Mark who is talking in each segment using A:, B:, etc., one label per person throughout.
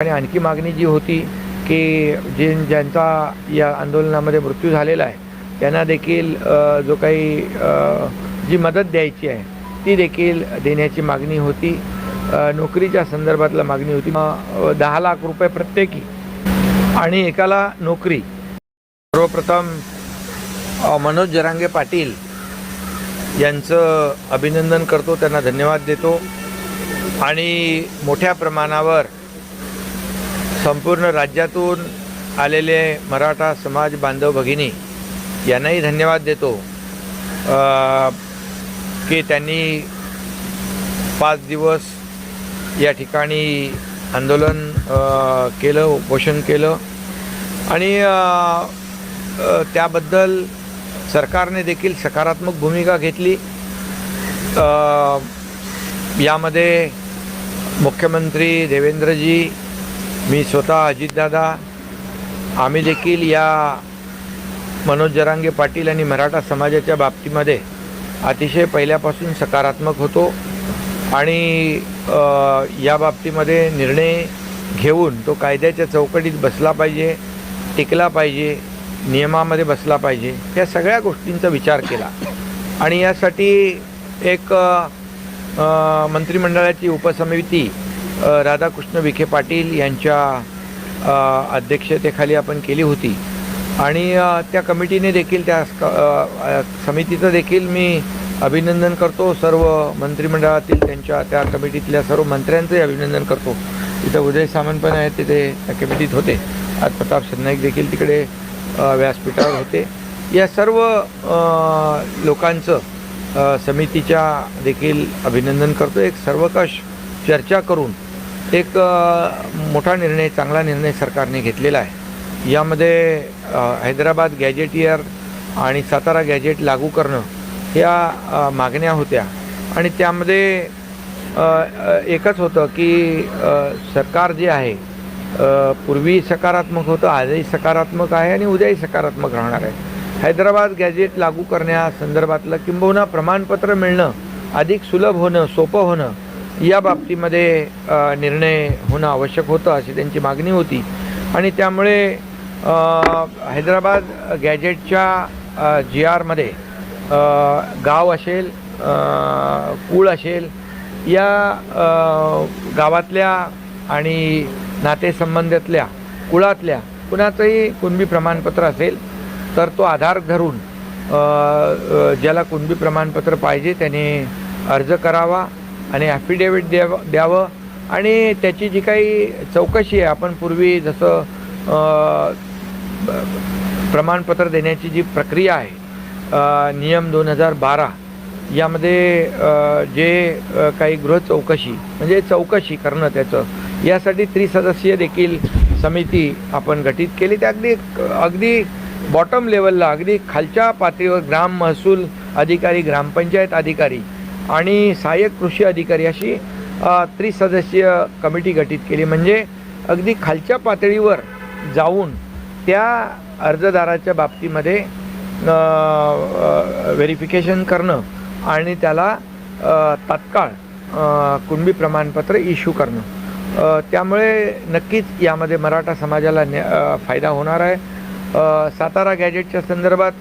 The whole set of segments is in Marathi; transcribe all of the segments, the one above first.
A: ठिकाणी आणखी मागणी जी होती की ज्यांचा या आंदोलनामध्ये मृत्यू झालेला आहे त्यांना देखील जो काही जी मदत द्यायची आहे ती देखील देण्याची मागणी होती। नोकरीच्या संदर्भातला मागणी होती 10 लाख रुपये प्रत्येकी आणि एकाला नोकरी। सर्वप्रथम मनोज जरांगे पाटील यांचं अभिनंदन करतो, त्यांना धन्यवाद देतो आणि मोठ्या प्रमाणावर संपूर्ण राज्यातून आलेले मराठा समाज बांधव भगिनी यांनाही धन्यवाद देतो की त्यांनी 5 दिवस या ठिकाणी आंदोलन केलं, उपोषण केलं आणि त्याबद्दल सरकारने देखील सकारात्मक भूमिका घेतली। यामध्ये मुख्यमंत्री देवेंद्रजी, मी स्वतः अजितदादा, आम्ही देखील या मनोज जरांगे पाटील आणि मराठा समाजाच्या बाबतीमध्ये अतिशय पहिल्यापासून सकारात्मक होतो आणि या बाबतीमध्ये निर्णय घेऊन तो कायद्याच्या चौकटीत बसला पाहिजे, टिकला पाहिजे, नियमामध्ये बसला पाहिजे, या सगळ्या गोष्टींचा विचार केला आणि यासाठी एक मंत्रिमंडळाची उपसमिती राधाकृष्ण विखे पाटील यांच्या अध्यक्षतेखाली आपण केली होती आणि त्या कमिटीने देखील त्या समितीचं देखील मी अभिनंदन करतो। सर्व मंत्रिमंडळातील त्या कमिटीतल्या सर्व मंत्र्यांचंही अभिनंदन करतो। तिथं उदय सामंत पण आहेत, तिथे त्या कमिटीत होते, आज प्रताप सरनाईक देखील तिकडे व्यासपीठावर होते। या सर्व लोकांचं समितीच्या देखील अभिनंदन करतो। एक सर्वकष चर्चा करून एक मोठा निर्णय, चांगला निर्णय सरकारने घेतलेला आहे। यामध्ये हैदराबाद गॅजेटियर आणि सातारा गॅजेट लागू करणं ह्या मागण्या होत्या आणि त्यामध्ये एकच होतं की सरकार जे आहे पूर्वी सकारात्मक होतं, आजही सकारात्मक आहे आणि उद्याही सकारात्मक राहणार आहे। हैदराबाद गॅजेट लागू करण्यासंदर्भातलं किंबहुना प्रमाणपत्र मिळणं अधिक सुलभ होणं, सोपं होणं या बाबतीमध्ये निर्णय होणं आवश्यक होतं अशी त्यांची मागणी होती आणि त्यामुळे हैदराबाद गॅजेटच्या GRमध्ये गाव असेल, कुळ असेल, या गावातल्या आणि नातेसंबंधातल्या कुळातल्या कुणाचंही कुणबी प्रमाणपत्र असेल तर तो आधार धरून ज्याला कुणबी प्रमाणपत्र पाहिजे त्याने अर्ज करावा आणि ॲफिडेविट द्यावं आणि त्याची जी काही चौकशी आहे, आपण पूर्वी जसं प्रमाणपत्र देण्याची जी प्रक्रिया आहे नियम 2012 यामध्ये जे काही गृह चौकशी म्हणजे चौकशी करणं त्याचं, यासाठी त्रिसदस्यीय देखील समिती आपण गठीत केली। त्या अगदी बॉटम लेवलला, अगदी खालच्या पातळीवर ग्राम महसूल अधिकारी, ग्रामपंचायत अधिकारी आणि सहाय्यक कृषी अधिकारी अशी त्रिसदस्यीय कमिटी गठीत केली। म्हणजे अगदी खालच्या पातळीवर जाऊन त्या अर्जदाराच्या बाबतीमध्ये व्हेरिफिकेशन करणं आणि त्याला तात्काळ कुणबी प्रमाणपत्र इश्यू करणं। त्यामुळे नक्कीच यामध्ये मराठा समाजाला फायदा होणार आहे। सातारा गॅजेटच्या संदर्भात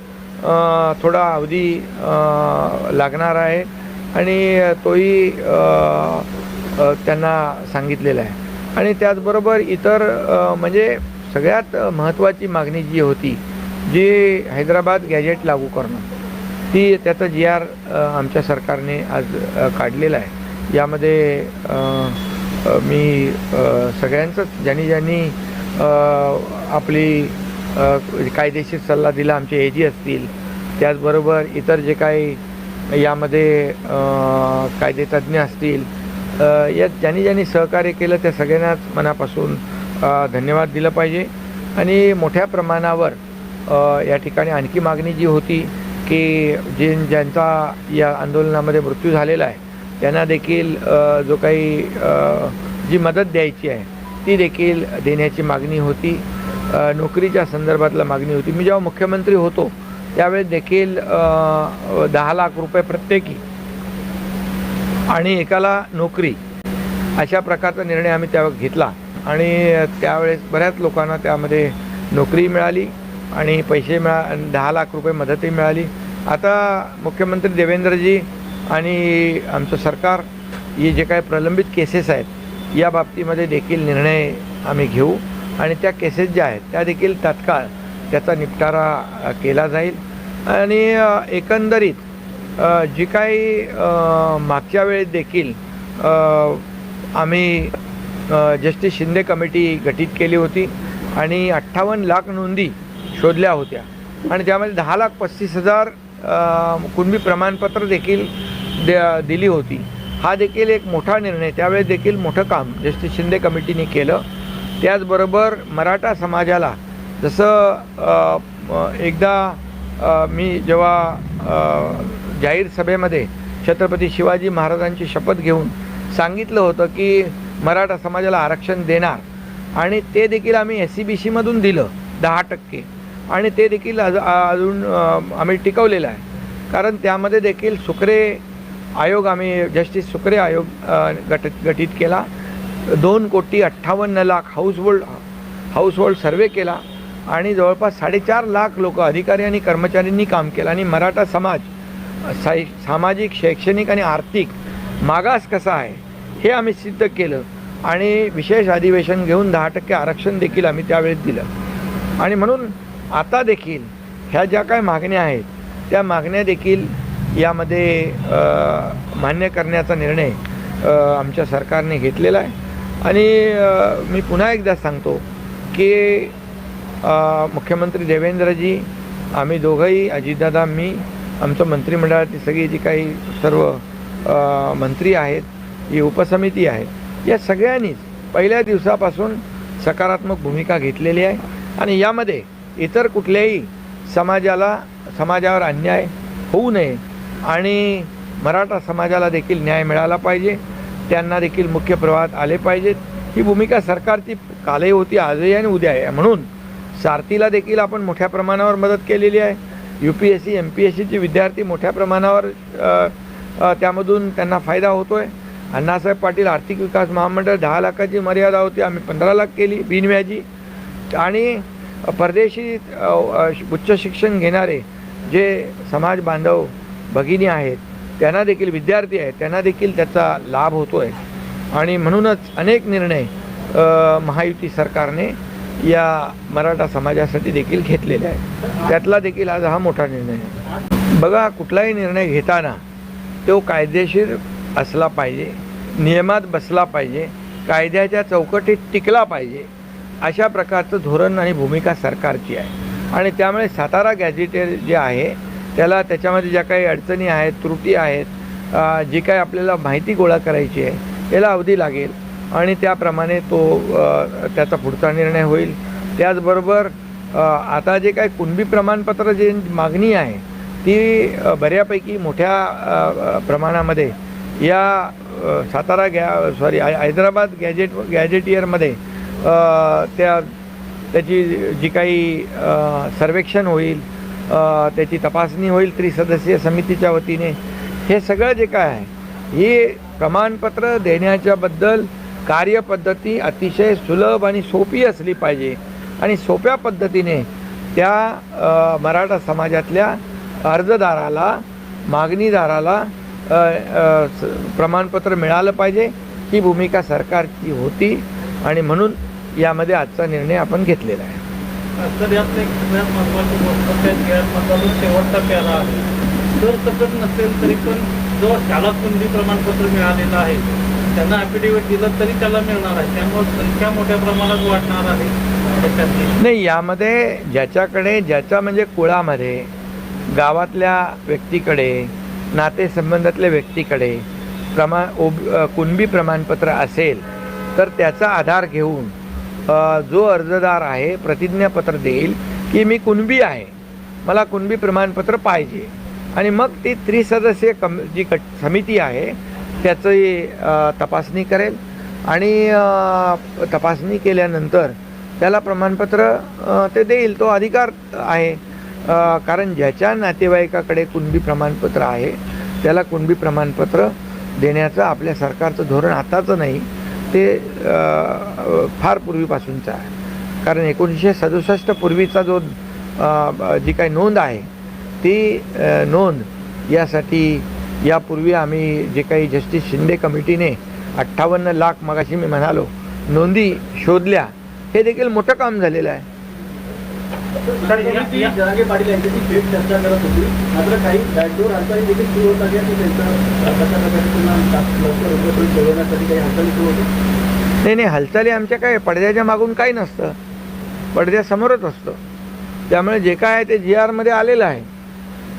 A: थोडा अवधी लागणार आहे आणि तोही त्यांना सांगितलेला आहे आणि त्याचबरोबर इतर म्हणजे सगळ्यात महत्त्वाची मागणी जी होती, जी हैदराबाद गॅजेट लागू करणं, ती त्याचं GR आमच्या सरकारने आज काढलेलं आहे। यामध्ये मी सगळ्यांचंच ज्यांनी आपली कायदेशीर सल्ला दिला, आमचे AG असतील, त्याचबरोबर इतर जे काही यामध्ये कायदेतज्ञ असतील, यात ज्यांनी सहकार्य केलं त्या सगळ्यांनाच मनापासून धन्यवाद दिलं पाहिजे आणि मोठ्या प्रमाणावर या ठिकाणी आणखी मागणी जी होती की ज्यांचा या आंदोलनामध्ये मृत्यू झालेला आहे त्यांना देखील जो काही जी मदत द्यायची आहे ती देखील देण्याची मागणी होती। नोकरीच्या संदर्भातला मागणी होती। मी जेव्हा मुख्यमंत्री होतो त्यावेळेस देखील 10 लाख रुपये प्रत्येकी आणि एकाला नोकरी अशा प्रकारचा निर्णय आम्ही त्यावेळेस घेतला आणि त्यावेळेस बऱ्याच लोकांना त्यामध्ये नोकरी मिळाली आणि पैसे 10 लाख रुपये मदतही मिळाली. आता मुख्यमंत्री देवेंद्रजी आणि आमचं सरकार हे जे काही प्रलंबित केसेस आहेत या बाबतीमध्ये देखील निर्णय आम्ही घेऊ आणि त्या केसेस ज्या आहेत त्या देखील तात्काळ त्याचा निपटारा केला जाईल. आणि एकंदरीत जी काही मागच्या वेळेस देखील आम्ही जस्टिस शिंदे कमिटी गठीत केली होती आणि 58 लाख नोंदी शोधल्या होत्या आणि त्यामध्ये 10,35,000 कुणबी प्रमाणपत्र देखील दिली होती. हा देखील एक मोठा निर्णय, त्यावेळेस देखील मोठं काम जस्टिस शिंदे कमिटीने केलं. त्याचबरोबर मराठा समाजाला जसं एकदा मी जेव्हा जाहीर सभेमध्ये छत्रपती शिवाजी महाराजांची शपथ घेऊन सांगितलं होतं की मराठा समाजाला आरक्षण देणार आणि ते देखील आम्ही SCBCमधून दिलं 10% आणि ते देखील अजून आम्ही टिकवलेलं आहे. कारण त्यामध्ये देखील सुक्रे आयोग आम्ही जस्टिस सुक्रे आयोग गठीत केला. 2,58,00,000 हाऊसहोल्ड सर्वे केला आणि जवळपास 4.5 लाख लोक अधिकारी आणि कर्मचाऱ्यांनी काम केलं आणि मराठा समाज सामाजिक, शैक्षणिक आणि आर्थिक मागास कसा आहे हे आम्ही सिद्ध केलं आणि विशेष अधिवेशन घेऊन 10% आरक्षण देखील आम्ही त्यावेळेस दिलं. आणि म्हणून आता देखील ह्या ज्या काय मागण्या आहेत त्या मागण्या देखील यामध्ये मान्य करण्याचा निर्णय आमच्या सरकारने घेतलेला आहे. आणि मी पुन्हा एकदा सांगतो की मुख्यमंत्री देवेंद्रजी, आम्ही दोघंही, अजितदादा, मी, आमचं मंत्रिमंडळातील सगळी जी काही सर्व मंत्री आहेत, ही उपसमिती आहे, या सगळ्यांनीच पहिल्या दिवसापासून सकारात्मक भूमिका घेतलेली आहे. आणि यामध्ये इतर कुठल्याही समाजावर अन्याय होऊ नये आणि मराठा समाजाला देखील न्याय मिळाला पाहिजे, त्यांना देखील मुख्य प्रवाहात आले पाहिजेत, ही भूमिका सरकारची कालही होती, आजही आणि उद्या आहे. म्हणून सारथीला देखील आपण मोठ्या प्रमाणावर मदत केलेली आहे. UPSC MPSCचे विद्यार्थी मोठ्या प्रमाणावर त्यामधून त्यांना फायदा होतो आहे. अण्णासाहेब पाटील आर्थिक विकास महामंडळ 10 लाखाची मर्यादा होती, आम्ही 15 लाख केली बिनव्याजी. आणि परदेशी उच्च शिक्षण घेणारे जे समाज बांधव भगिनी आहेत, त्यांना देखील, विद्यार्थी आहेत, त्यांना देखील त्याचा लाभ होतो आहे. आणि म्हणूनच अनेक निर्णय महायुती सरकारने या मराठा समाजासाठी देखील घेतलेले आहे. त्यातला देखील आज हा मोठा निर्णय आहे. बघा, कुठलाही निर्णय घेताना तो कायदेशीर असला पाहिजे, नियमात बसला पाहिजे, कायद्याच्या चौकटीत टिकला पाहिजे, अशा प्रकारचं धोरण आणि भूमिका सरकारची आहे. आणि त्यामुळे सातारा गॅझेटेर जे आहे त्याला, त्याच्यामध्ये ज्या काही अडचणी आहेत, त्रुटी आहेत, जी काही आपल्याला माहिती गोळा करायची आहे त्याला अवधी लागेल आणि त्याप्रमाणे तो त्याचा पुढचा निर्णय होईल. त्याचबरोबर आता जे काही कुणबी प्रमाणपत्र जे मागणी आहे ती बऱ्यापैकी मोठ्या प्रमाणामध्ये या सातारा हैदराबाद गॅझेटियरमध्ये त्याची जी काही सर्वेक्षण होईल, त्याची तपासणी होईल त्रिसदस्यीय समितीच्या वतीने. हे सगळं जे काय आहे, ही प्रमाणपत्र देण्याच्याबद्दल कार्यपद्धती अतिशय सुलभ आणि सोपी असली पाहिजे आणि सोप्या पद्धतीने त्या मराठा समाजातल्या अर्जदाराला, मागणीदाराला प्रमाणपत्र मिळालं पाहिजे, ही भूमिका सरकारची होती आणि म्हणून यामध्ये आजचा निर्णय आपण घेतलेला आहे.
B: तर यात एक सगळ्यात महत्त्वाची गोष्ट शेवटचा प्याला आहे. जर तसंच नसेल तरी पण जो त्याला कुणबी प्रमाणपत्र मिळालेलं आहे त्यांना ॲफिडेव्हिट दिलं तरी त्याला मिळणार आहे. त्यामुळे संख्या मोठ्या प्रमाणात वाढणार आहे.
A: नाही, यामध्ये ज्याच्या म्हणजे कुळामध्ये, गावातल्या व्यक्तीकडे, नातेसंबंधातल्या व्यक्तीकडे कुणबी प्रमाणपत्र असेल तर त्याचा आधार घेऊन जो अर्जदार आहे प्रतिज्ञापत्र देईल की मी कुणबी आहे, मला कुणबी प्रमाणपत्र पाहिजे. आणि मग ती त्रिसदस्यीय जी समिती आहे त्याची तपासणी करेल आणि तपासणी केल्यानंतर त्याला प्रमाणपत्र ते देईल. तो अधिकार आहे. कारण ज्याच्या नातेवाईकाकडे कुणबी प्रमाणपत्र आहे त्याला कुणबी प्रमाणपत्र देण्याचं आपल्या सरकारचं धोरण आताचं नाही, ते फार पूर्वीपासूनचं आहे. कारण 1967 पूर्वीचा जो जी काही नोंद आहे ती नोंद यासाठी यापूर्वी आम्ही जे काही जस्टिस शिंदे कमिटीने 58 लाख मगाशी मी म्हणालो नोंदी शोधल्या, हे देखील मोठं काम झालेलं आहे.
C: समिती जरांगे पाटील यांच्याशी थेट चर्चा करत होती, मात्र काही बॅकडोर हालचाली देखील सुरू होत आहेत की त्यांचं कशा प्रकारे पुन्हा लवकर उपयोग ठेवण्यासाठी काही हालचाली सुरू होत्या?
A: नाही, हालचाली आमच्या काय पडद्याच्या मागून काही नसतं, पडद्यासमोरच असतं. त्यामुळे जे काय आहे ते GRमध्ये आलेलं आहे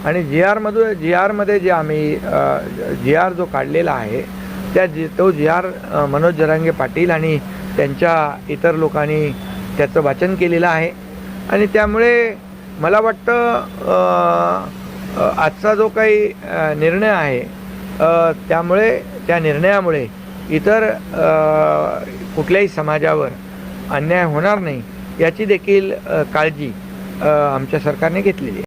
A: आणि GRमध्ये जे आम्ही GR जो काढलेला आहे तो GR मनोज जरांगे पाटील आणि त्यांच्या इतर लोकांनी त्याचं वाचन केलेलं आहे. आणि त्यामुळे मला वाटतं आजचा जो काही निर्णय आहे त्यामुळे त्या निर्णयामुळे इतर कुठल्याही समाजावर अन्याय होणार नाही याची देखील काळजी आमच्या सरकारने घेतलेली आहे.